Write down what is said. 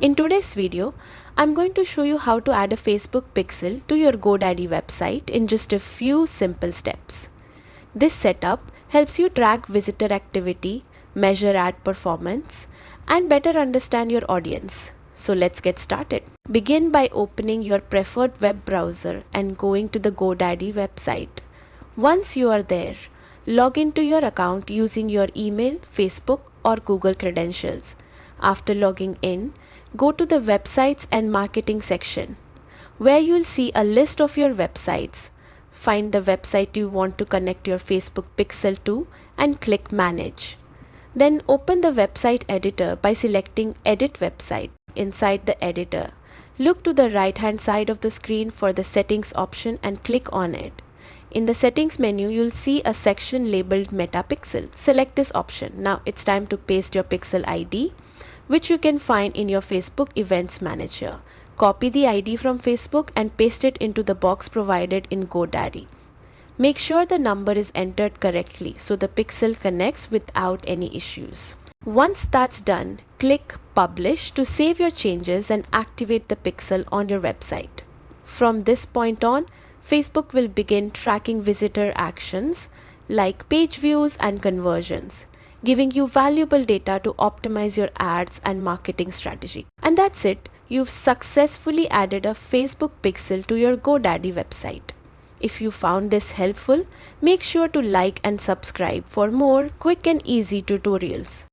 In today's video, I'm going to show you how to add a Facebook pixel to your GoDaddy website in just a few simple steps. This setup helps you track visitor activity, measure ad performance, and better understand your audience. So let's get started. Begin by opening your preferred web browser and going to the GoDaddy website. Once you are there, log into your account using your email, Facebook, or Google credentials. After logging in, go to the Websites and Marketing section, where you'll see a list of your websites. Find the website you want to connect your Facebook pixel to and click Manage. Then open the website editor by selecting Edit Website. Inside the editor, look to the right-hand side of the screen for the Settings option and click on it. In the Settings menu, you'll see a section labeled Metapixel. Select this option. Now it's time to paste your pixel ID, which you can find in your Facebook Events Manager. Copy the ID from Facebook and paste it into the box provided in GoDaddy. Make sure the number is entered correctly so the pixel connects without any issues. Once that's done, click Publish to save your changes and activate the pixel on your website. From this point on, Facebook will begin tracking visitor actions like page views and conversions, giving you valuable data to optimize your ads and marketing strategy. And that's it. You've successfully added a Facebook pixel to your GoDaddy website. If you found this helpful, make sure to like and subscribe for more quick and easy tutorials.